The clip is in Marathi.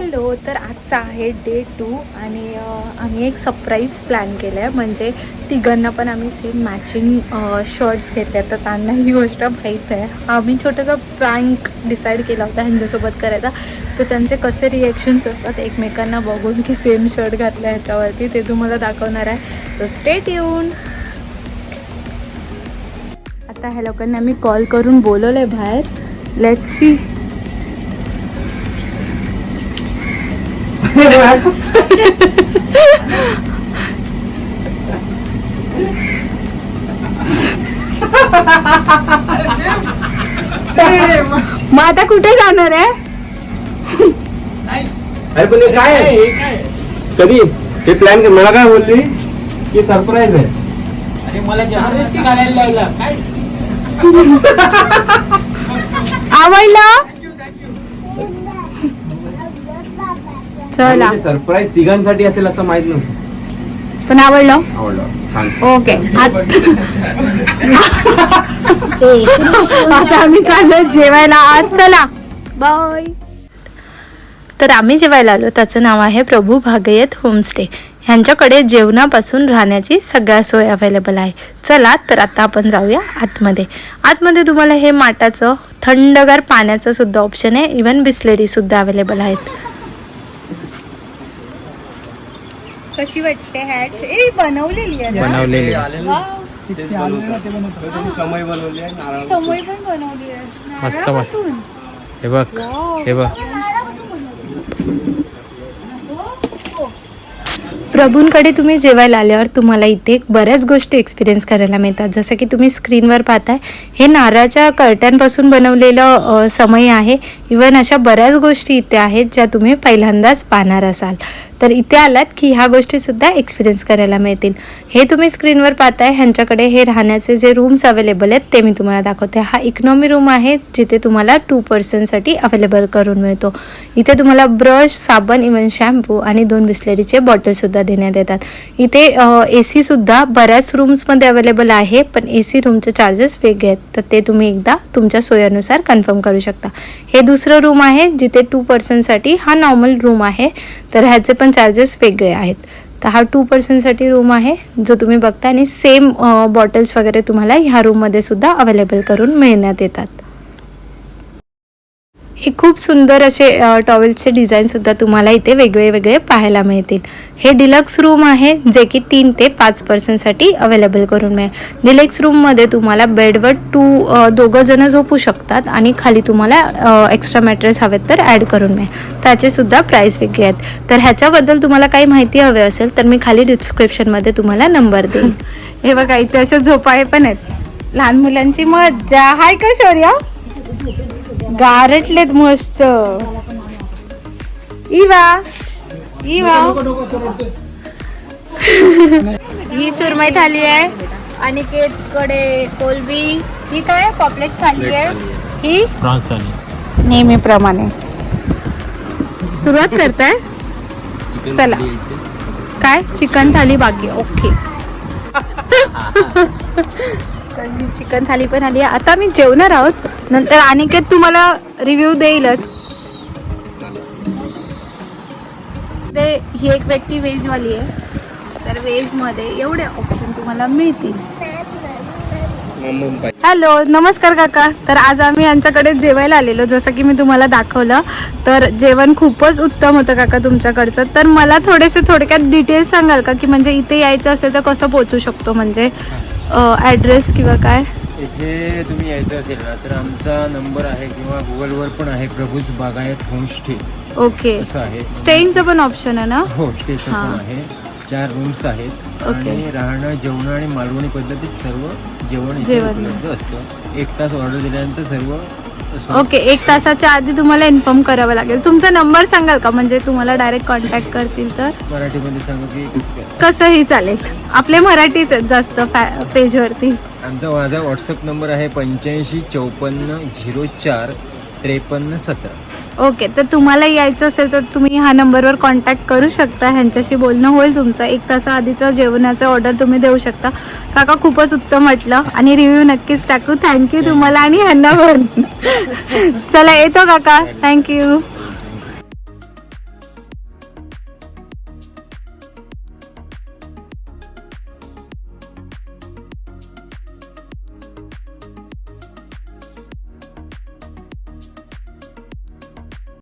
हॅलो, तर आजचा आहे डे 2 आणि आम्ही एक सरप्राईज प्लॅन केलं आहे. म्हणजे तिघांना पण आम्ही सेम मॅचिंग शर्ट्स घेतले. तर त्यांना ही गोष्ट माहीत आहे. आम्ही छोटासा प्रँक डिसाईड केला होता ह्यांच्यासोबत करायचा. तर त्यांचे कसे रिॲक्शन्स असतात एकमेकांना बघून की सेम शर्ट घातलं ह्याच्यावरती, ते तुम्हाला दाखवणार आहे. तर स्टे ट्यून. आता ह्या लोकांना मी कॉल करून बोलवलं आहे बाहेर. Let's see. मग आता कुठे जाणार आहे? अरे पण हे काय आहे? कधी ते प्लॅन मला काय बोलली की सरप्राईज आहे. अरे मला जबरदस्ती घालायला लावला काय. आवडलं? चला. सरप्राईज तिघांसाठी असेल असं माहित नव्हतं, पण आवडलं. ओके. आता आम्ही चाललो जेवायला. आज चला बाय. तर आम्ही जेवायला आलो. त्याचं नाव आहे प्रभू भागयत होमस्टे. ह्यांच्याकडे जेवणापासून राहण्याची सगळ्या सोय अवेलेबल आहे. चला तर आता आपण जाऊया आतमध्ये. आतमध्ये तुम्हाला हे माठाचं थंडगार पाण्याचं सुद्धा ऑप्शन आहे. इवन बिस्लेरी सुद्धा अवेलेबल आहेत. कशी वाटते हॅट? बनवलेली आहे. बनवलेली समय पण बनवली आहे. मस्त मस्त. हे बघ हे बघ. प्रभूंकडे तुम्ही जेवायला आल्यावर तुम्हाला इथे बऱ्याच गोष्टी एक्सपिरियन्स करायला मिळतात. जसं की तुम्ही स्क्रीनवर पाहताय, हे नारळाच्या कर्ट्यांपासून बनवलेलं समय आहे. इवन अशा बऱ्याच गोष्टी इथे आहेत ज्या तुम्ही पहिल्यांदाच पाहणार असाल. तर इथे आलात की ह्या गोष्टीसुद्धा एक्सपिरियन्स करायला मिळतील. हे तुम्ही स्क्रीनवर पाहताय, ह्यांच्याकडे हे राहण्याचे जे रूम्स अवेलेबल आहेत ते मी तुम्हाला दाखवते. हा इकॉनॉमी रूम आहे जिथे तुम्हाला 2 पर्सनसाठी अवेलेबल करून मिळतो. इथे तुम्हाला ब्रश, साबण, इवन शॅम्पू आणि 2 बिस्लेरीचे बॉटलसुद्धा देण्यात येतात. इथे AC सुद्धा बऱ्याच रूम्समध्ये अवेलेबल आहे, पण AC रूमचे चार्जेस वेगळे आहेत. तर ते तुम्ही एकदा तुमच्या सोयीनुसार कन्फर्म करू शकता. हे दुसरं रूम आहे जिथे 2 पर्सनसाठी हा नॉर्मल रूम आहे. तर ह्याचे पण चार्जेस वेगळे आहेत. तर हा 2 पर्सनसाठी रूम आहे जो तुम्ही बघता. आणि सेम बॉटल्स वगैरे तुम्हाला ह्या रूममध्ये सुद्धा अवेलेबल करून मिळण्यात येतात. हे खूप सुंदर असे टॉवेल्सचे डिझाईनसुद्धा तुम्हाला इथे वेगळे वेगळे पाहायला मिळतील. हे डिलक्स रूम आहे जे की 3 ते 5 पर्सनसाठी अवेलेबल करून मिळेल. डिलक्स रूममध्ये तुम्हाला बेडवर 2 जण झोपू शकतात आणि खाली तुम्हाला एक्स्ट्रा मॅट्रेस हवेत तर ॲड करून मिळेल. त्याचेसुद्धा प्राईस वेगळे आहेत. तर ह्याच्याबद्दल तुम्हाला काही माहिती हवी असेल तर मी खाली डिस्क्रिप्शनमध्ये तुम्हाला नंबर देईन. हे बघा इथे अशा झोपाळे पण आहेत. लहान मुलांची मज्जा. हाय का शौर्या? गारटलेत मस्त. इवा इवा. ही सुरमई थाली आहे. अनिकेत कडे कोलबी. ही काय पॉपलेट थाली आहे. ही प्रॉन्स थाली. नेहमीप्रमाणे सुरुवात करताय. चला. काय चिकन थाली बाकी. ओके. चिकन थाली पण आली आहे. आता मी जेवणार आहोत. नंतर अनिकेत तुम्हाला रिव्ह्यू देईलच. ही एक व्यक्ती व्हेजवाली आहे. तर व्हेजमध्ये एवढे ऑप्शन तुम्हाला मिळतील. हॅलो, नमस्कार काका. तर आज आम्ही यांच्याकडे जेवायला आलेलो. जसं की मी तुम्हाला दाखवलं, तर जेवण खूपच उत्तम होतं काका तुमच्याकडचं. तर मला थोडक्यात डिटेल्स सांगाल का की म्हणजे इथे यायचं असेल तर कसं पोहोचू शकतो? म्हणजे ॲड्रेस किंवा काय? इथे तुम्ही यायचं असेल ना तर आमचा नंबर आहे किंवा गुगलवर पण आहे. प्रभूज बागायत होमस्टे. ओके. असं आहे. स्टेईंगचं पण ऑप्शन आहे ना? हो, स्टेशन पण आहे. 4 रूम्स आहेत. आणि राहणं, जेवण आणि मालवणी पद्धतीत सर्व जेवण इथे उपलब्ध असतं. 1 तास ऑर्डर दिल्यानंतर सर्व. ओके. 1 तासाच्या आधी तुम्हाला इन्फॉर्म करावं लागेल. तुमचा नंबर सांगाल का? म्हणजे तुम्हाला डायरेक्ट कॉन्टॅक्ट करतील तर? मराठीमध्ये सांगू की कसंही चालेल. आपले मराठीच आहेत जास्त पेजवरती. माझा व्हॉट्सअप नंबर आहे 85 54 04 53 17. ओके. तर तुम्हाला यायचं असेल तर तुम्ही ह्या नंबरवर कॉन्टॅक्ट करू शकता. ह्यांच्याशी बोलणं होईल तुमचं. 1 तासाआधीचं जेवणाचं ऑर्डर तुम्ही देऊ शकता. काका खूपच उत्तम वाटलं आणि रिव्ह्यू नक्कीच टाकू. थँक्यू तुम्हाला आणि ह्यांना पण. चला येतो काका. थँक्यू.